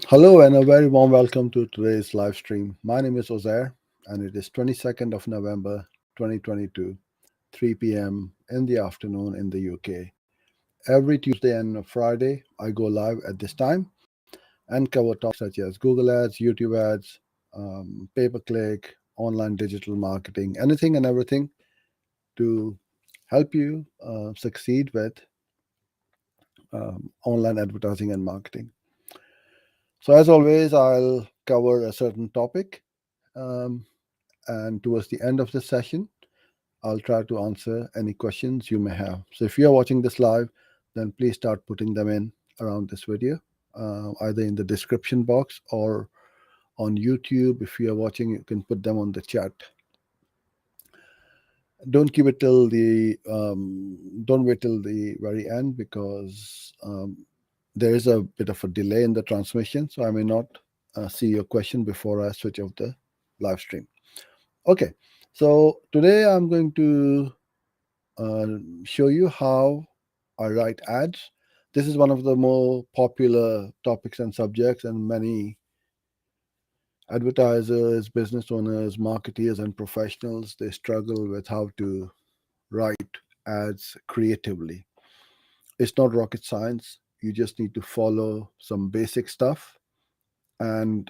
Hello and a very warm welcome to today's live stream. My name is Ozair and it is 22nd of November 2022, 3 p.m. in the afternoon in the UK. Every Tuesday and Friday, I go live at this time and cover topics such as Google Ads, YouTube ads, pay-per-click, online digital marketing, anything and everything to help you succeed with online advertising and marketing. So, as always, I'll cover a certain topic. Um, and towards the end of the session, I'll try to answer any questions you may have. So if you're watching this live, then please start putting them in around this video, either in the description box or on YouTube. If you're watching, you can put them on the chat. Don't keep it till the don't wait till the very end because there is a bit of a delay in the transmission, so I may not see your question before I switch off the live stream. Okay, so today I'm going to uh, show you how I write ads. This is one of the more popular topics and subjects, and many advertisers, business owners, marketeers, and professionals they struggle with how to write ads creatively. It's not rocket science. You just need to follow some basic stuff, and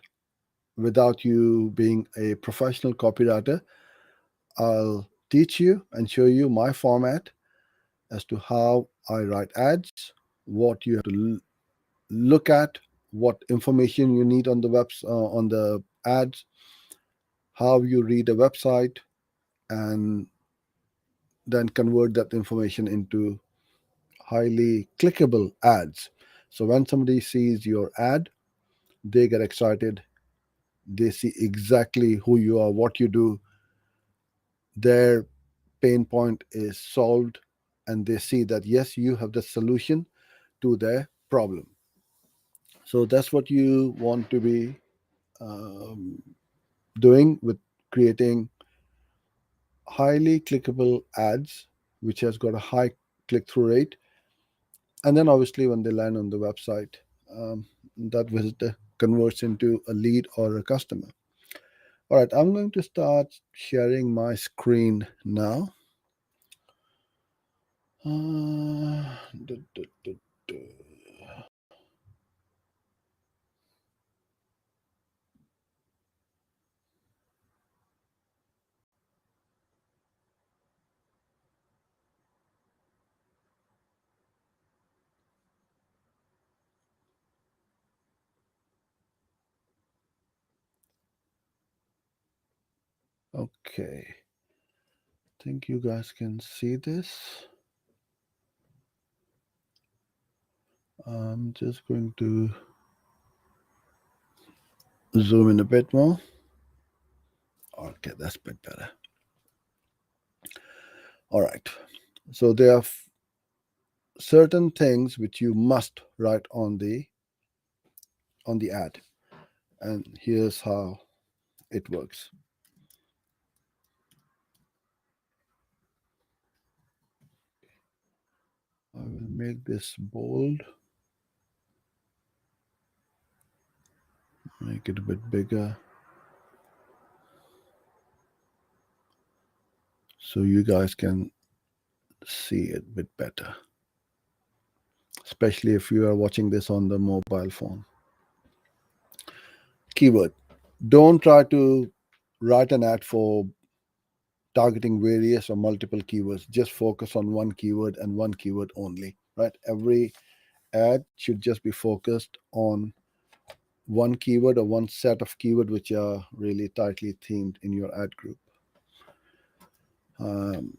without you being a professional copywriter, I'll teach you and show you my format as to how I write ads, what you have to look at, what information you need on the on the ads, how you read a website, and then convert that information into highly clickable ads. So when somebody sees your ad, they get excited. They see exactly who you are, what you do. Their pain point is solved, and they see that yes, you have the solution to their problem. So that's what you want to be um, doing with creating highly clickable ads, which has got a high click through rate. And then obviously, when they land on the website, that visitor converts into a lead or a customer. All right, I'm going to start sharing my screen now. Duh, duh, duh, duh. Okay, think you guys can see this. I'm just going to zoom in a bit more. Okay, that's a bit better. All right. So there are certain things which you must write on the ad, and here's how it works. I will make this bold, make it a bit bigger, so you guys can see it a bit better, especially if you are watching this on the mobile phone. Keyword. Don't try to write an ad for targeting various or multiple keywords. Just focus on one keyword and one keyword only, right? Every ad should just be focused on one keyword or one set of keyword which are really tightly themed in your ad group. Um,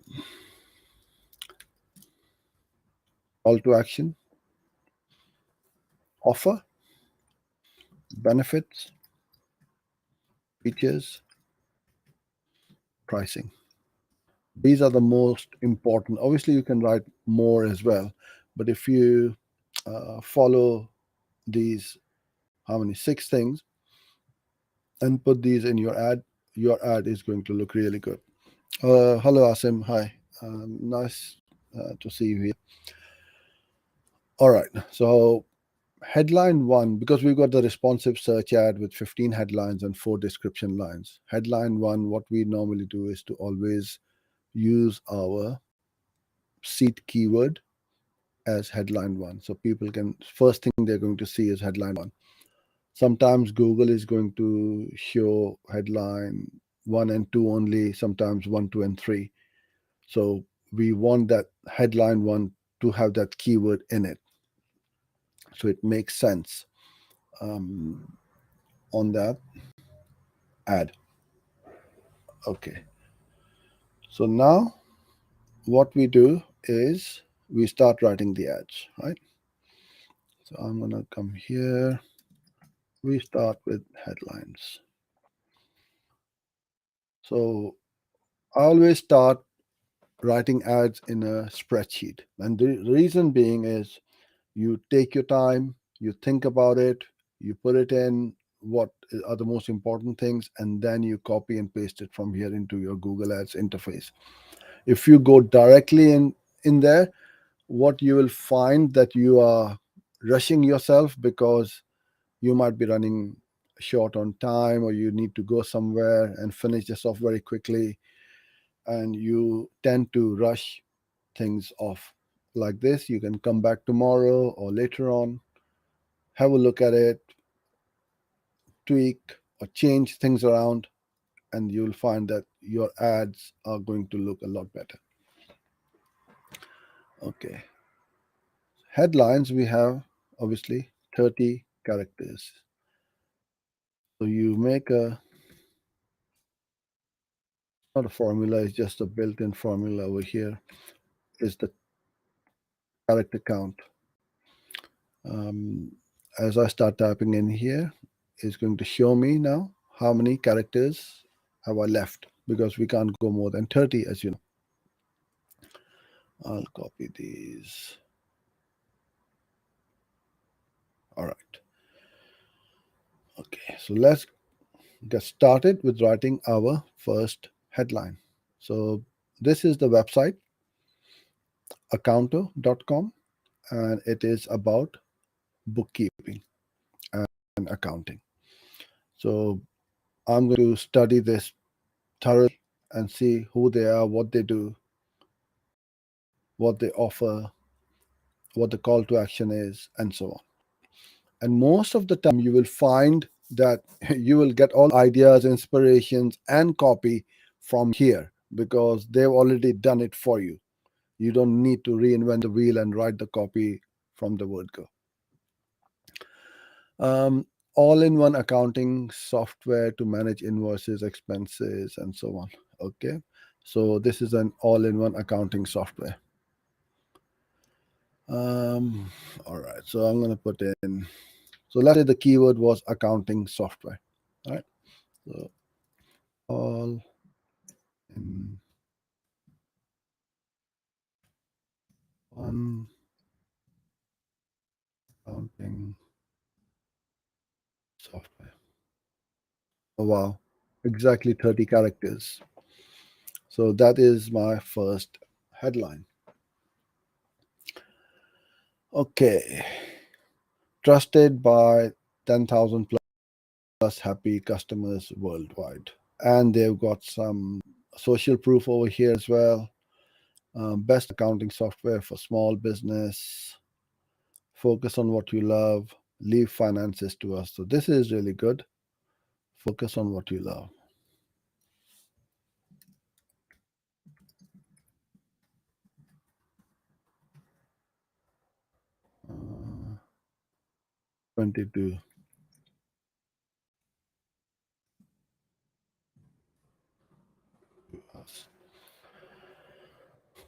Call to action, offer, benefits, features, pricing. These are the most important. Obviously, you can write more as well, but if you follow these, how many, six things, and put these in your ad is going to look really good. Hello, Asim. Hi. Nice to see you here. All right. So Headline one, because we've got the responsive search ad with 15 headlines and 4 description lines. Headline one, what we normally do is to always use our seed keyword as headline one. So people can, first thing they're going to see is headline one. Sometimes Google is going to show headline one and two only, sometimes one, two, and three. So we want that headline one to have that keyword in it. So it makes sense on that ad. Okay. So now what we do is we start writing the ads, right? So I'm going to come here. We start with headlines. So I always start writing ads in a spreadsheet. And the reason being is you take your time, you think about it, you put it in what are the most important things, and then you copy and paste it from here into your Google Ads interface. If you go directly in there, what you will find that you are rushing yourself because you might be running short on time or you need to go somewhere and finish this off very quickly, and you tend to rush things off like this. You can come back tomorrow or later on, have a look at it, tweak or change things around, and you'll find that your ads are going to look a lot better. Okay. Headlines, we have obviously 30 characters. So you make a, not a formula, it's just a built in formula over here, is the character count. Um, as I start typing in here, it's going to show me now how many characters have I left, because we can't go more than 30, as you know. I'll copy these. All right. Okay, so let's get started with writing our first headline. So this is the website, accounto.com, and it is about bookkeeping and accounting. So I'm going to study this thoroughly and see who they are, what they do, what they offer, what the call to action is, and so on. And most of the time, you will find that you will get all ideas, inspirations, and copy from here because they've already done it for you. You don't need to reinvent the wheel and write the copy from the word go. Um, all in one accounting software to manage invoices, expenses, and so on. Okay. So this is an all in one accounting software. All right. So I'm going to put in, so let's say the keyword was accounting software. All right. So all in one accounting software. Oh, wow. Exactly 30 characters. So that is my first headline. Okay. Trusted by 10,000 plus happy customers worldwide. And they've got some social proof over here as well. Best accounting software for small business. Focus on what you love. Leave finances to us. So this is really good. Focus on what you love. Uh, 22.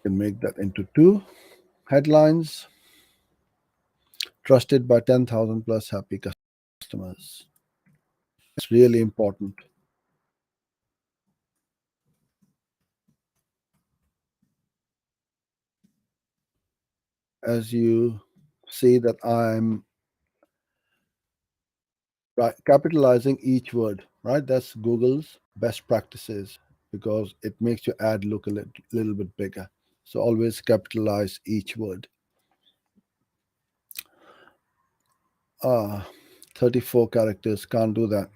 Can make that into two headlines. Trusted by 10,000 plus happy customers. It's really important. As you see that I'm right, capitalizing each word, right? That's Google's best practices because it makes your ad look a little bit bigger. So always capitalize each word. Ah, 34 characters, can't do that.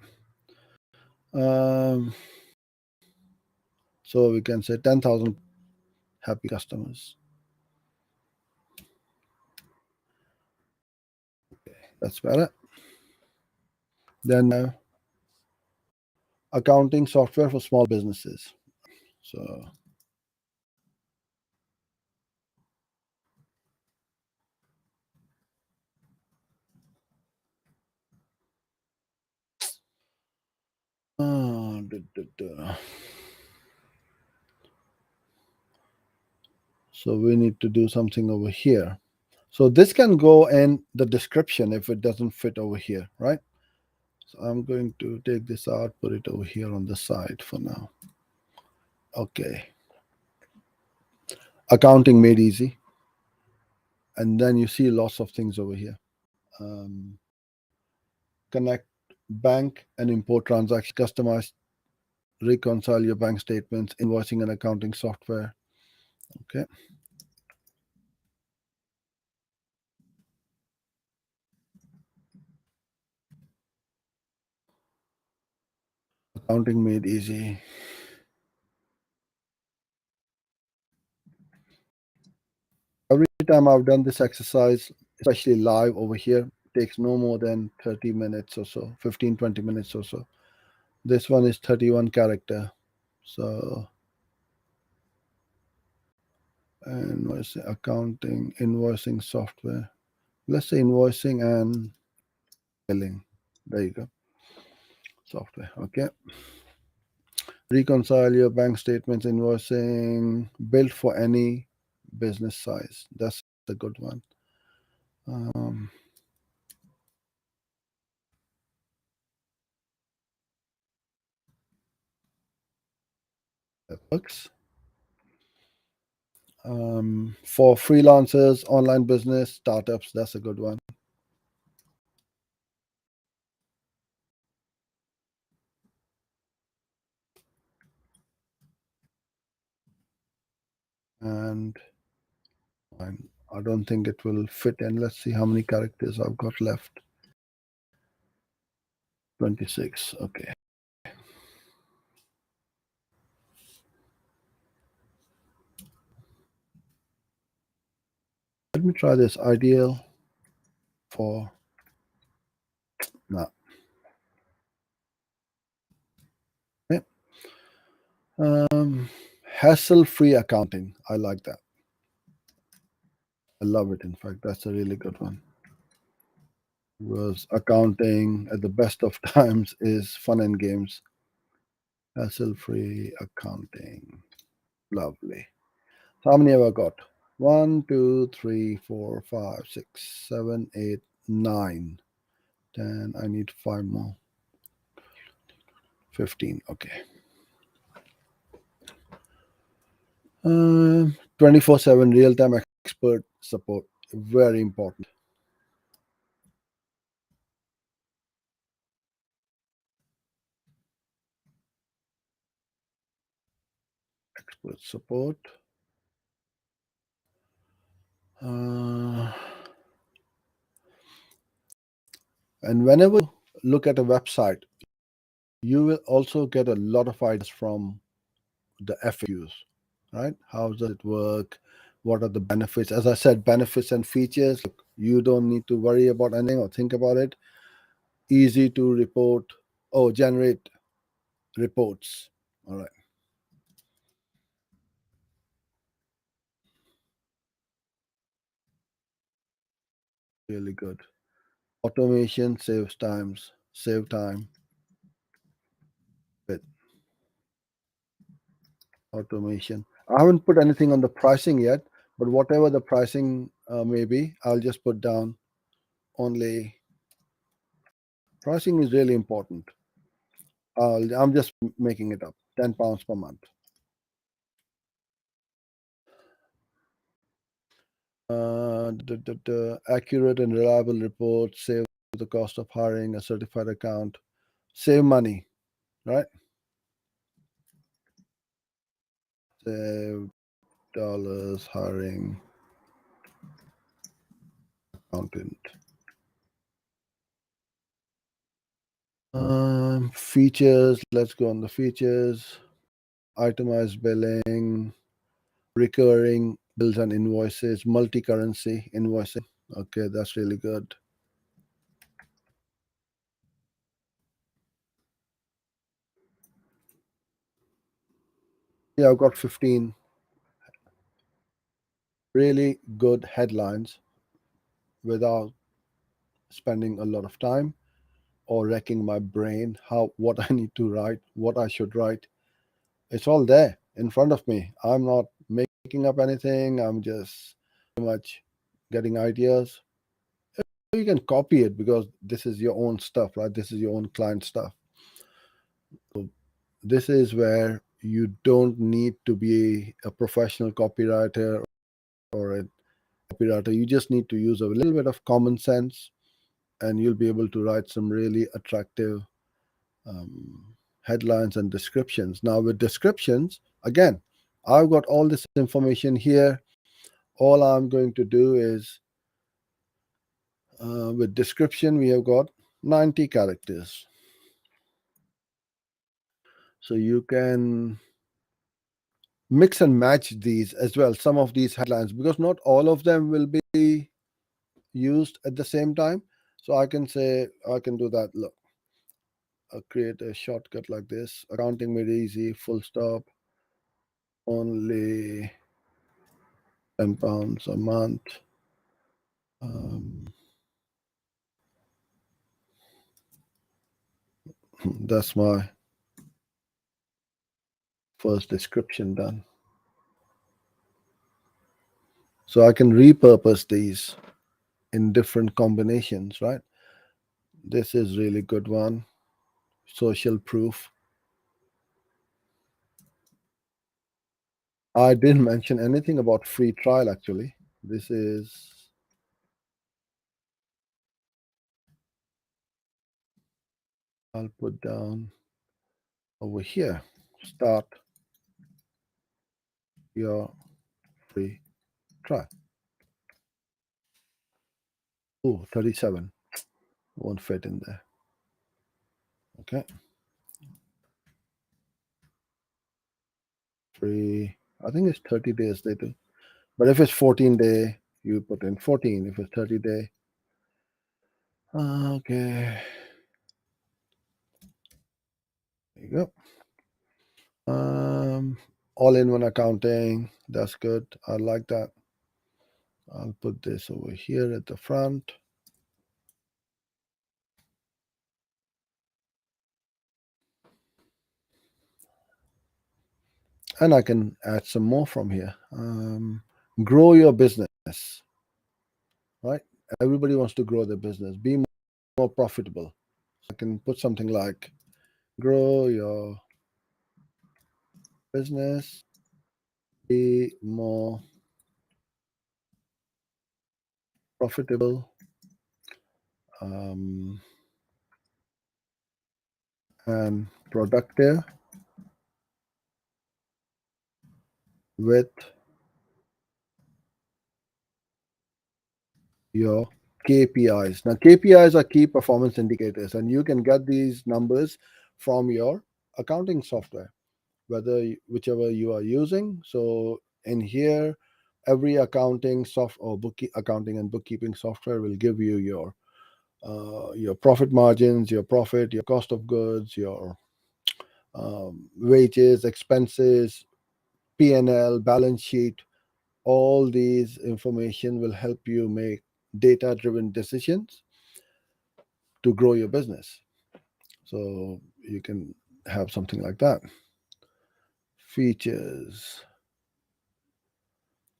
Um, so we can say 10,000 happy customers. That's better. Then accounting software for small businesses. So duh, duh, duh. So we need to do something over here. So this can go in the description if it doesn't fit over here, right? So I'm going to take this out, put it over here on the side for now. Okay. Accounting made easy. And then you see lots of things over here. Um, Connect bank and import transactions, customize, reconcile your bank statements, invoicing and accounting software. Okay. Accounting made easy. Every time I've done this exercise, especially live over here, takes no more than 30 minutes or so, 15, 20 minutes or so. This one is 31 character. So, invoicing, accounting, invoicing software. Let's say invoicing and billing. There you go. Software. Okay. Reconcile your bank statements, invoicing, built for any business size. That's a good one. Um, that works. For freelancers, online business, startups, that's a good one. And I don't think it will fit in. Let's see how many characters I've got left. 26. Okay. Let me try this. Ideal for no. Okay. Hassle-free accounting. I like that. I love it. In fact, that's a really good one. Was accounting at the best of times is fun and games. Hassle-free accounting. Lovely. So how many have I got? One, two, three, four, five, six, seven, eight, nine, 10. I need five more. 15. Okay. 24/7 real-time expert support. Very important. Expert support. Uh, and whenever you look at a website, you will also get a lot of ideas from the FAQs, right? How does it work? What are the benefits? As I said, benefits and features. You don't need to worry about anything or think about it. Easy to report or generate reports. All right, really good. Automation save time with automation. I haven't put anything on the pricing yet, but whatever the pricing may be, I'll just put down only. Pricing is really important. I'm just making it up. £10 per month. The accurate and reliable reports save the cost of hiring a certified account. Save money, right? Save dollars hiring accountant. Features, let's go on the features. Itemized billing, recurring bills and invoices, multi-currency invoicing. Okay, that's really good. Yeah, I've got 15 really good headlines without spending a lot of time or wrecking my brain how what I need to write, what I should write. It's all there in front of me. I'm not making up anything. I'm just pretty much getting ideas. You can copy it because this is your own stuff, right? This is your own client stuff. So this is where you don't need to be a professional copywriter or a copywriter. You just need to use a little bit of common sense and you'll be able to write some really attractive headlines and descriptions. Now, with descriptions, again, I've got all this information here. All I'm going to do is with description, we have got 90 characters. So you can mix and match these as well, some of these headlines, because not all of them will be used at the same time. So I can say, I can do that. Look, I'll create a shortcut like this: accounting made easy, full stop, only £10 a month. Um, that's my first description done. So I can repurpose these in different combinations, right? This is really good one. Social proof. I didn't mention anything about free trial actually. This is, I'll put down over here. Start your free trial. Oh, 37 won't fit in there. Okay. Free. I think it's 30 days they do. But if it's 14-day, you put in 14. If it's 30-day. Okay. There you go. All-in-one accounting. That's good. I like that. I'll put this over here at the front. And I can add some more from here. Grow your business, right? Everybody wants to grow their business, be more profitable. I can put something like grow your business, be more profitable, um, and productive with your KPIs. Now, KPIs are key performance indicators, and you can get these numbers from your accounting software, whichever you are using. So, in here, every accounting or accounting and bookkeeping software will give you your profit margins, your profit, your cost of goods, your wages, expenses, P&L, balance sheet. All these information will help you make data driven decisions to grow your business. So you can have something like that. Features,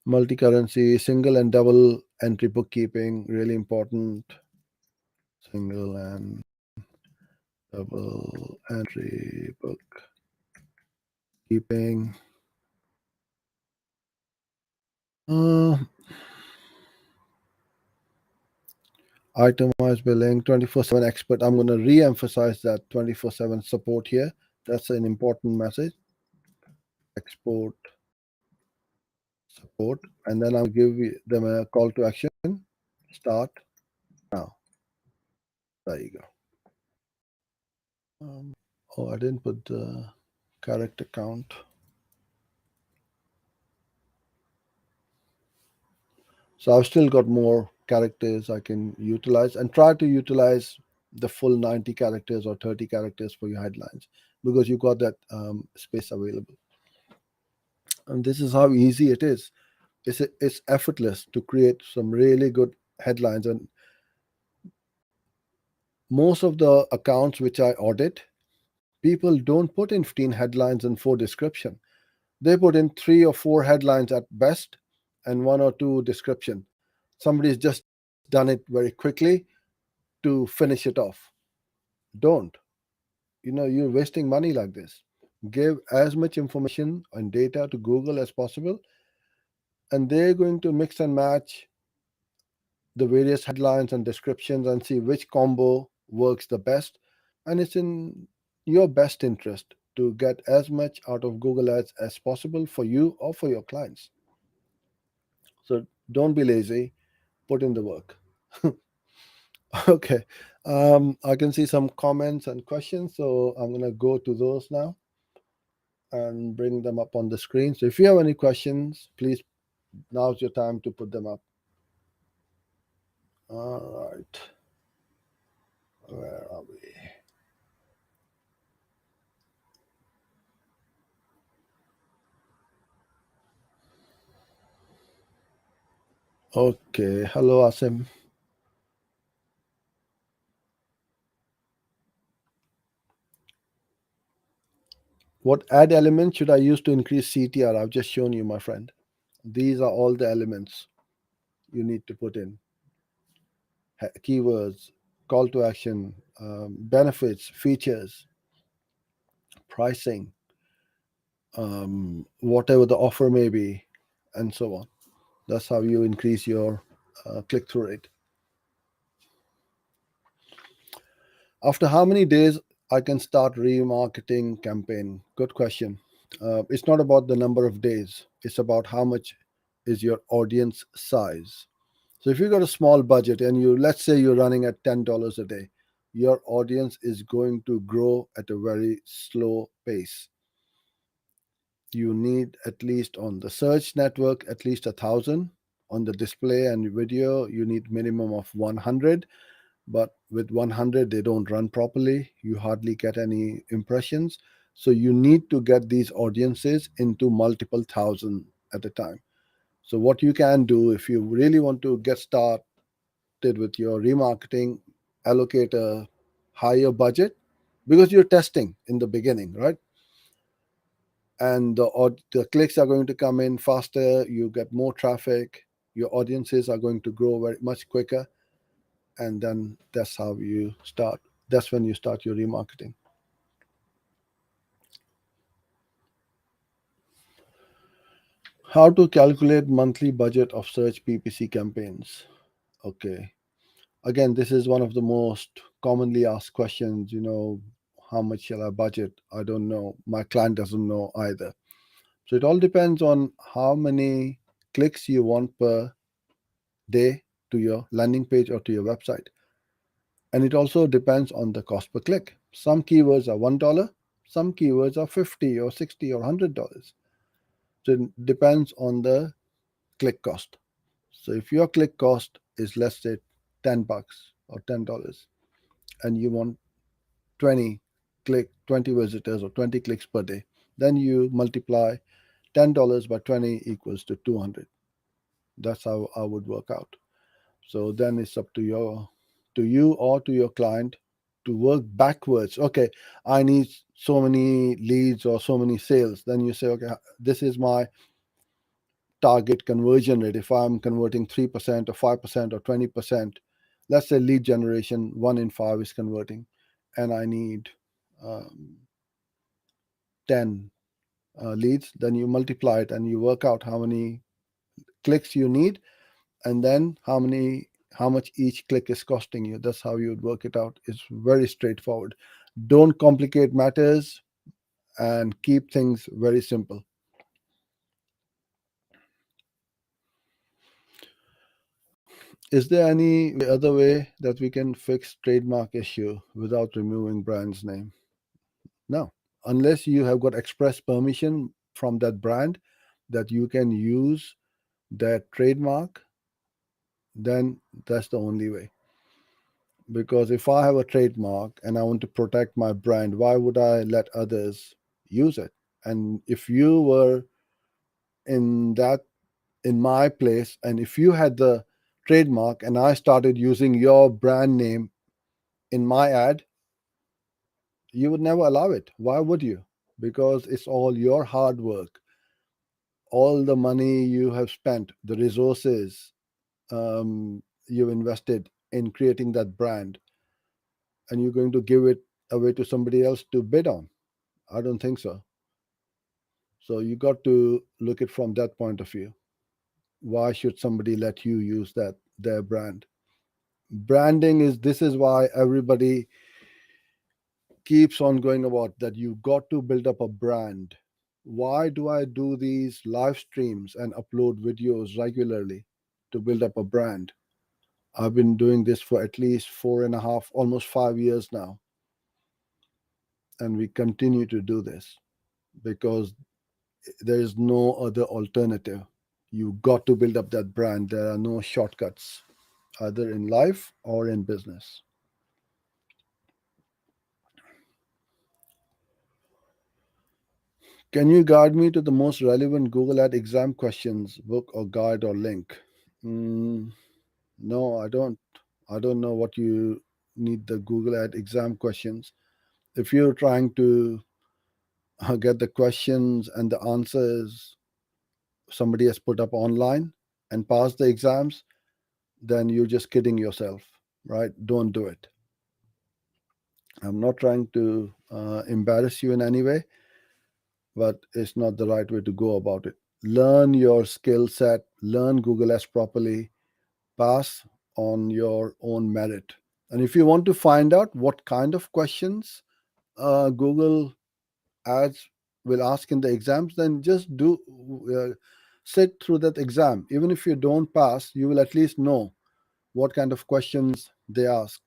multi-currency, single and double entry bookkeeping, really important. Single and double entry bookkeeping. Uh, Itemized billing, 24/7 expert. I'm going to re-emphasize that 24/7 support here. That's an important message. Export support, and then I'll give them a call to action. Start now. There you go. Oh, I didn't put the character count. So I've still got more characters I can utilize and try to utilize the full 90 characters or 30 characters for your headlines because you've got that space available. And this is how easy it is. It's effortless to create some really good headlines. And most of the accounts which I audit, people don't put in 15 headlines and 4 description. They put in 3 or 4 headlines at best and 1 or 2 description. Somebody's just done it very quickly to finish it off. Don't. You're wasting money like this. Give as much information and data to Google as possible, and they're going to mix and match the various headlines and descriptions and see which combo works the best. And it's in your best interest to get as much out of Google Ads as possible for you or for your clients. So don't be lazy, put in the work. Okay. I can see some comments and questions, so I'm going to go to those now and bring them up on the screen. So if you have any questions, please, now's your time to put them up. All right. Where are we? Okay. Hello, Asim. What ad element should I use to increase CTR? I've just shown you, my friend. These are all the elements you need to put in: keywords, call to action, benefits, features, pricing, whatever the offer may be, and so on. That's how you increase your click through rate. After how many days I can start remarketing campaign? Good question. It's not about the number of days. It's about how much is your audience size. So if you've got a small budget and let's say you're running at $10 a day, your audience is going to grow at a very slow pace. You need at least on the search network at least 1,000. On the display and video, you need minimum of 100. But with 100, they don't run properly. You hardly get any impressions. So you need to get these audiences into multiple thousand at a time. So what you can do if you really want to get started with your remarketing, allocate a higher budget because you're testing in the beginning, right? And the clicks are going to come in faster. You get more traffic. Your audiences are going to grow very much quicker, and then that's how you start. That's when you start your remarketing. How to calculate monthly budget of search PPC campaigns? Okay. Again, this is one of the most commonly asked questions. How much shall I budget? I don't know. My client doesn't know either. So it all depends on how many clicks you want per day to your landing page or to your website. And it also depends on the cost per click. Some keywords are $1, some keywords are 50 or 60 or $100. So it depends on the click cost. So if your click cost is, let's say, $10 or $10, and you want 20 visitors or 20 clicks per day, then you multiply $10 by 20 equals to 200. That's how I would work out. So then it's up to you or to your client to work backwards. Okay, I need so many leads or so many sales. Then you say, okay, this is my target conversion rate. If I'm converting 3% or 5% or 20%, let's say lead generation 1 in 5 is converting, and I need um, 10 leads, then you multiply it and you work out how many clicks you need, and then how much each click is costing you. That's how you would work it out. It's very straightforward. Don't complicate matters and keep things very simple. Is there any other way that we can fix trademark issue without removing brand's name? No, unless you have got express permission from that brand that you can use that trademark, then that's the only way. Because if I have a trademark and I want to protect my brand, why would I let others use it? And if you were in that in my place and if you had the trademark and I started using your brand name in my ad, you would never allow it. Why would you? Because it's all your hard work, all the money you have spent, the resources you've invested in creating that brand, and you're going to give it away to somebody else to bid on. I don't think so. So you got to look at from that point of view. Why should somebody let you use that their brand? Branding is this is why everybody keeps on going about that. You got to build up a brand. Why do I do these live streams and upload videos regularly? To build up a brand. I've been doing this for at least 4.5, almost 5 years now, and we continue to do this because there is no other alternative. You got to build up that brand. There are no shortcuts, either in life or in business. Can you guide me to the most relevant Google Ad exam questions, book or guide or link? Mm, no, I don't. I don't know what you need the Google Ad exam questions. If you're trying to get the questions and the answers somebody has put up online and pass the exams, then you're just kidding yourself, right? Don't do it. I'm not trying to embarrass you in any way, but it's not the right way to go about it. Learn your skill set, learn Google Ads properly, pass on your own merit. And if you want to find out what kind of questions Google Ads will ask in the exams, then just do sit through that exam. Even if you don't pass, you will at least know what kind of questions they ask,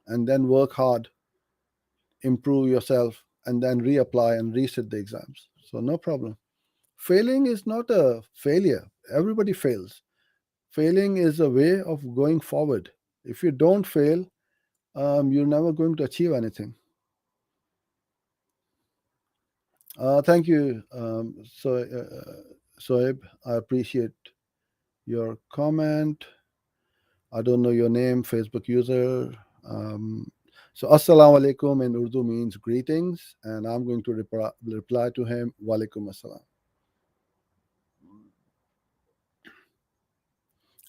and then work hard, improve yourself, and then reapply and resit the exams. So no problem. Failing is not a failure. Everybody fails. Failing is a way of going forward. If you don't fail, you're never going to achieve anything. Thank you, Soeb. I appreciate your comment. I don't know your name, Facebook user. Um, so, Assalamu alaikum in Urdu means greetings, and I'm going to reply to him, Walaikum assalam.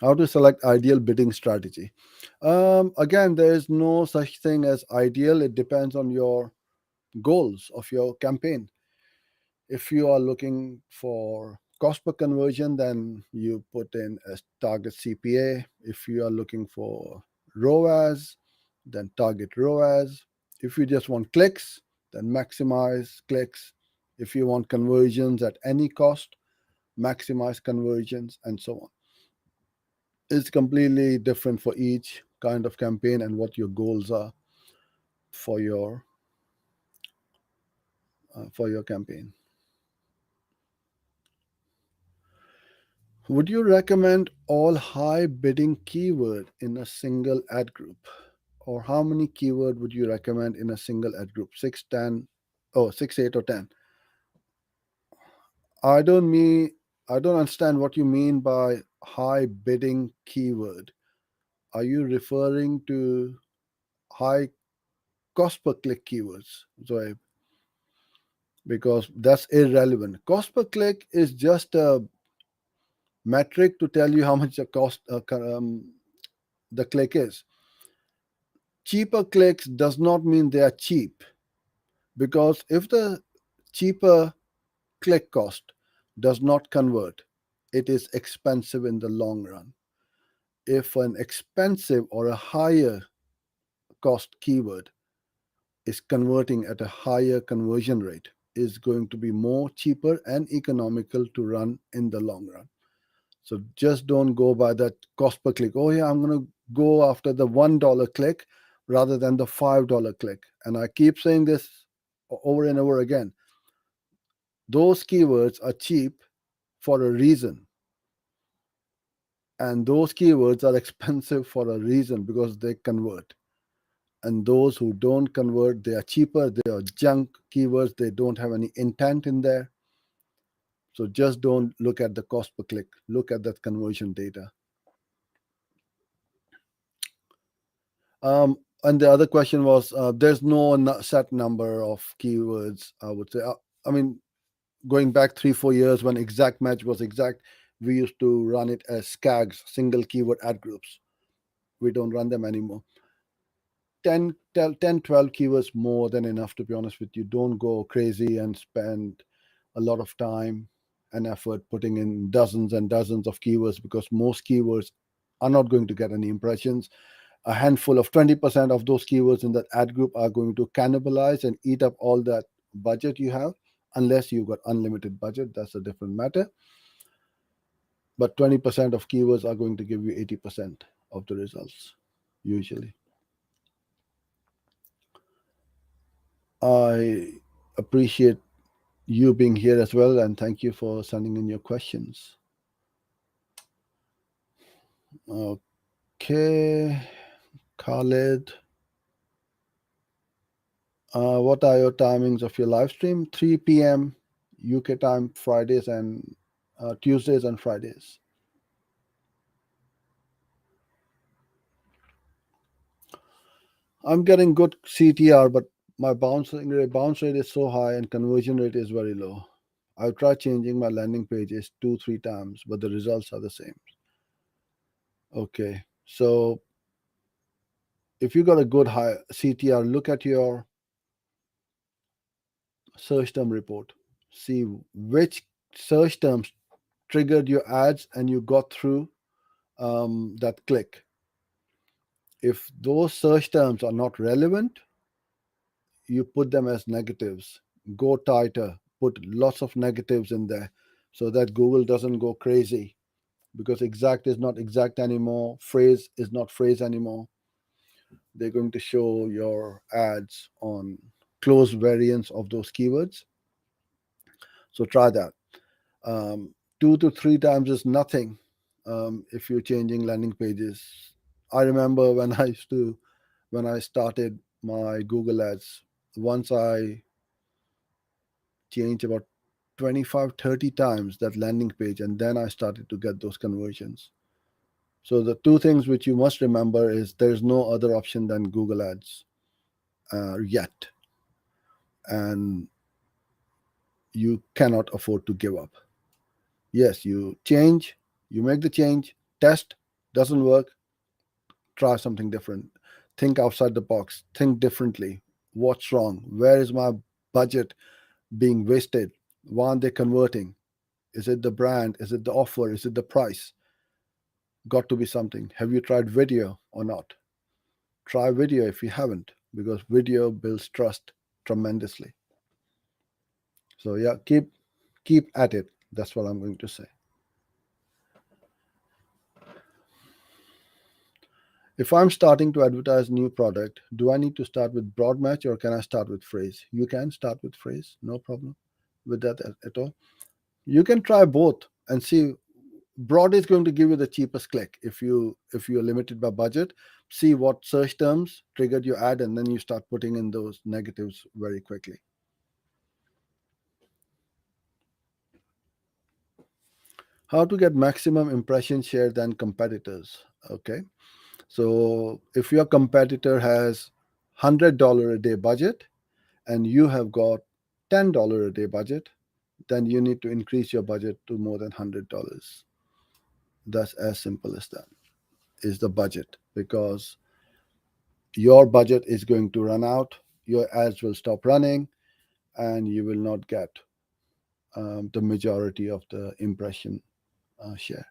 How to select ideal bidding strategy? Again, there is no such thing as ideal. It depends on your goals of your campaign. If you are looking for cost per conversion, then you put in a target CPA. If you are looking for ROAS, then target ROAS. If you just want clicks, then maximize clicks. If you want conversions at any cost, maximize conversions, and so on. It's completely different for each kind of campaign and what your goals are for your campaign. Would you recommend all high bidding keyword in a single ad group? Or how many keyword would you recommend in a single ad group? 6, 10, oh, 6, 8, or 10? I don't mean, I don't understand what you mean by high bidding keyword. Are you referring to high cost per click keywords? So, because that's irrelevant. Cost per click is just a metric to tell you how much the cost the click is. Cheaper clicks does not mean they are cheap, because if the cheaper click cost does not convert, it is expensive in the long run. If an expensive or a higher cost keyword is converting at a higher conversion rate, is going to be more cheaper and economical to run in the long run. So just don't go by that cost per click. Oh yeah, I'm going to go after the $1 click rather than the $5 click. And I keep saying this over and over again. Those keywords are cheap for a reason, and those keywords are expensive for a reason because they convert. And those who don't convert, they are cheaper, they are junk keywords, they don't have any intent in there. So just don't look at the cost per click, look at that conversion data. And the other question was, there's no set number of keywords, I would say. I mean, going back 3-4 years when exact match was exact, we used to run it as SCAGs, single keyword ad groups. We don't run them anymore. 10, 12 keywords more than enough, to be honest with you. Don't go crazy and spend a lot of time and effort putting in dozens and dozens of keywords, because most keywords are not going to get any impressions. A handful of 20% of those keywords in that ad group are going to cannibalize and eat up all that budget you have, unless you've got unlimited budget. That's a different matter. But 20% of keywords are going to give you 80% of the results usually. I appreciate you being here as well, and thank you for sending in your questions. Okay, Khaled, what are your timings of your live stream? 3 p.m. UK time, Fridays and Tuesdays and Fridays. I'm getting good CTR, but my bounce rate is so high and conversion rate is very low. I've tried changing my landing pages 2-3 times, but the results are the same. Okay, so if you got a good high CTR, look at your search term report. See which search terms triggered your ads and you got through that click. If those search terms are not relevant, you put them as negatives. Go tighter, put lots of negatives in there so that Google doesn't go crazy, because exact is not exact anymore, phrase is not phrase anymore. They're going to show your ads on close variants of those keywords. So try that. 2 to 3 times is nothing if you're changing landing pages. I remember when I started my Google ads, once I changed about 25, 30 times that landing page, and then I started to get those conversions. So the two things which you must remember is there's no other option than Google ads yet. And you cannot afford to give up. Yes, you make the change, test, doesn't work, try something different. Think outside the box, think differently. What's wrong? Where is my budget being wasted? Why aren't they converting? Is it the brand? Is it the offer? Is it the price? Got to be something. Have you tried video or not? Try video if you haven't, because video builds trust tremendously. So yeah, keep at it. That's what I'm going to say. If I'm starting to advertise new product, do I need to start with broad match or can I start with phrase? You can start with phrase, no problem with that at all. You can try both and see. Broad is going to give you the cheapest click. If you're limited by budget, see what search terms triggered your ad, and then you start putting in those negatives very quickly. How to get maximum impression share than competitors? Okay, so if your competitor has $100 a day budget and you have got $10 a day budget, then you need to increase your budget to more than $100. That's as simple as that. Is the budget, because your budget is going to run out, your ads will stop running, and you will not get the majority of the impression share.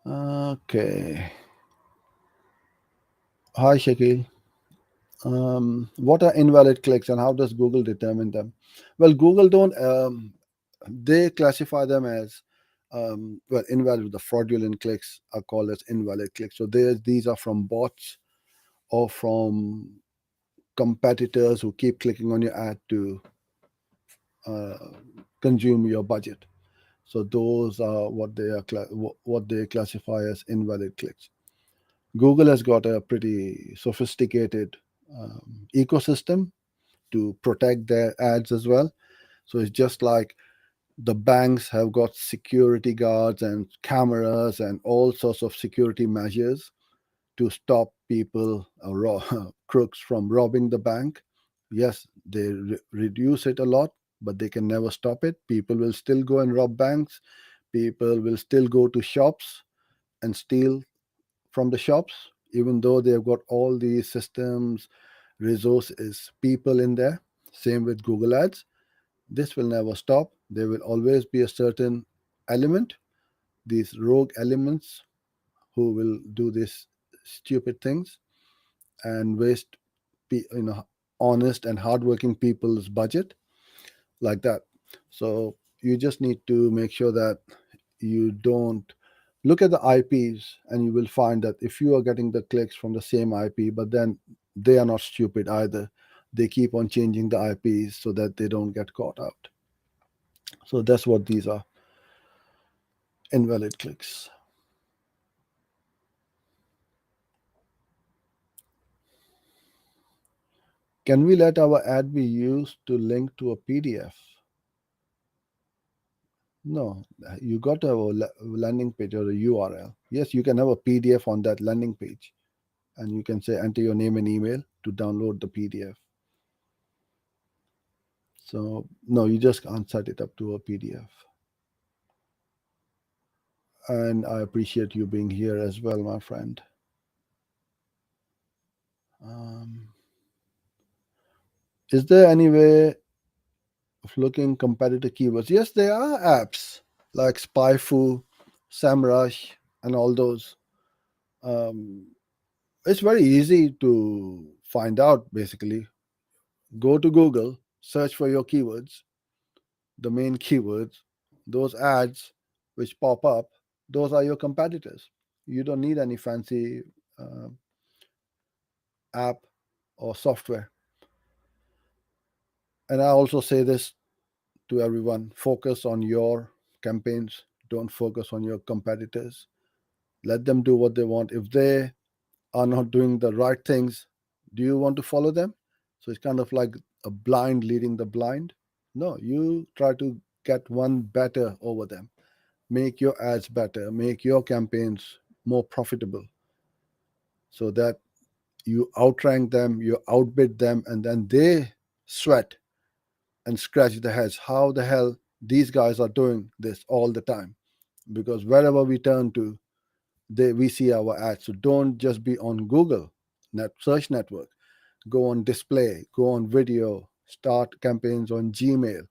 Okay. Hi, Shakil. What are invalid clicks and how does Google determine them? Well, Google don't, they classify them as, well, invalid. The fraudulent clicks are called as invalid clicks. So these are from bots or from competitors who keep clicking on your ad to uh, consume your budget. So those are what they classify as invalid clicks. Google has got a pretty sophisticated ecosystem to protect their ads as well. So it's just like the banks have got security guards and cameras and all sorts of security measures to stop people, crooks, from robbing the bank. Yes, they reduce it a lot, but they can never stop it. People will still go and rob banks. People will still go to shops and steal from the shops, even though they've got all these systems, resources, people in there. Same with Google Ads. This will never stop. There will always be a certain element, these rogue elements, who will do these stupid things and waste, honest and hardworking people's budget like that. So you just need to make sure that you don't look at the IPs, and you will find that if you are getting the clicks from the same IP, but then they are not stupid either. They keep on changing the IPs so that they don't get caught out. So that's what these are, invalid clicks. Can we let our ad be used to link to a PDF? No, you got to have a landing page or a URL. Yes, you can have a PDF on that landing page, and you can say enter your name and email to download the PDF. So no, you just can't set it up to a PDF. And I appreciate you being here as well, my friend. Um, is there any way of looking competitor keywords? Yes, there are apps like SpyFu, SEMrush, and all those. Um, it's very easy to find out. Basically, go to Google, search for your keywords, the main keywords, those ads which pop up, those are your competitors. You don't need any fancy uh, app or software. And I also say this to everyone: focus on your campaigns, don't focus on your competitors. Let them do what they want. If they are not doing the right things, do you want to follow them? So it's kind of like a blind leading the blind. No, you try to get one better over them. Make your ads better, make your campaigns more profitable, so that you outrank them, you outbid them, and then they sweat and scratch their heads. How the hell these guys are doing this all the time? Because wherever we turn to, we see our ads. So don't just be on Google search network. Go on display, go on video, start campaigns on Gmail.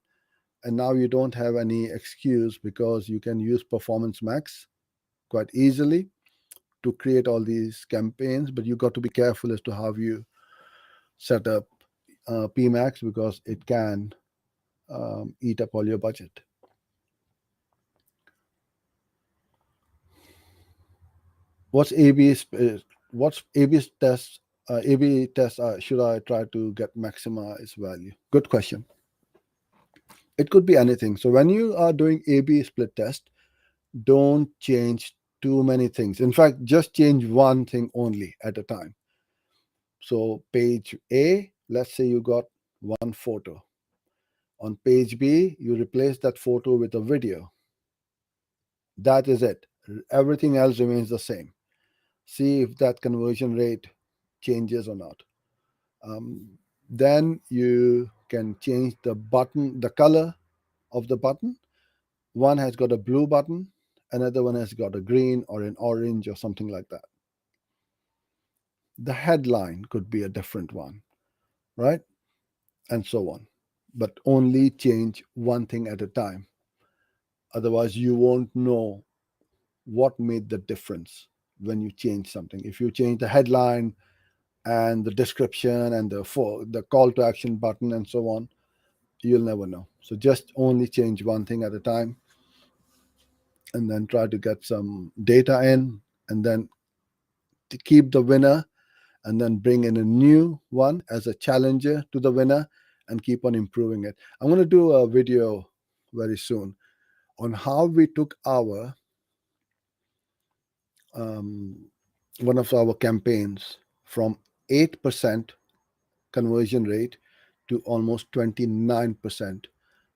And now you don't have any excuse, because you can use Performance Max quite easily to create all these campaigns. But you got to be careful as to how you set up PMax, because it can eat up all your budget. What's AB? What's AB test? AB test should I try to get maximize value? Good question. It could be anything. So when you are doing AB split test, don't change too many things. In fact, just change one thing only at a time. So page A, let's say you got one photo. On page B, you replace that photo with a video. That is it. Everything else remains the same. See if that conversion rate changes or not. Then you can change the button, the color of the button. One has got a blue button, another one has got a green or an orange or something like that. The headline could be a different one, right? And so on. But only change one thing at a time. Otherwise, you won't know what made the difference when you change something. If you change the headline and the description and the call to action button and so on, you'll never know. So just only change one thing at a time, and then try to get some data in, and then to keep the winner and then bring in a new one as a challenger to the winner and keep on improving it. I'm going to do a video very soon on how we took our um, one of our campaigns from 8% conversion rate to almost 29%.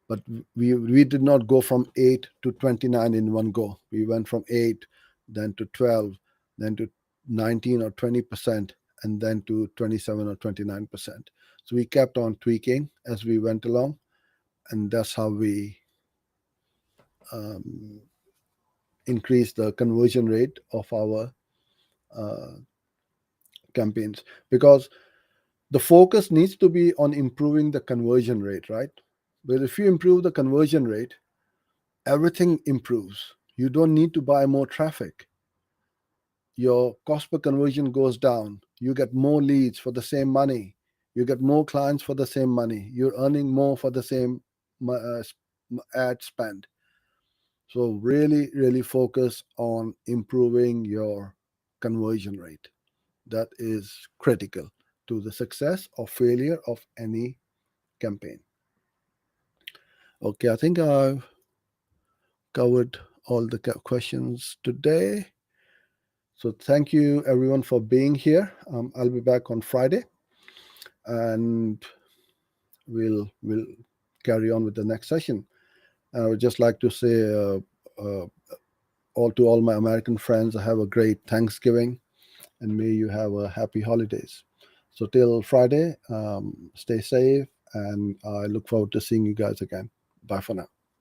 But we did not go from 8 to 29 in one go. We went from 8, then to 12, then to 19 or 20%, and then to 27 or 29%. So we kept on tweaking as we went along, and that's how we um, increased the conversion rate of our uh, campaigns, because the focus needs to be on improving the conversion rate, right? But if you improve the conversion rate, everything improves. You don't need to buy more traffic. Your cost per conversion goes down. You get more leads for the same money. You get more clients for the same money. You're earning more for the same ad spend. So really, really focus on improving your conversion rate. That is critical to the success or failure of any campaign. Okay, I think I've covered all the questions today. So thank you everyone for being here. I'll be back on Friday, and we'll carry on with the next session. I would just like to say uh, all my American friends, have a great Thanksgiving, and may you have a happy holidays. So till Friday, stay safe, and I look forward to seeing you guys again. Bye for now.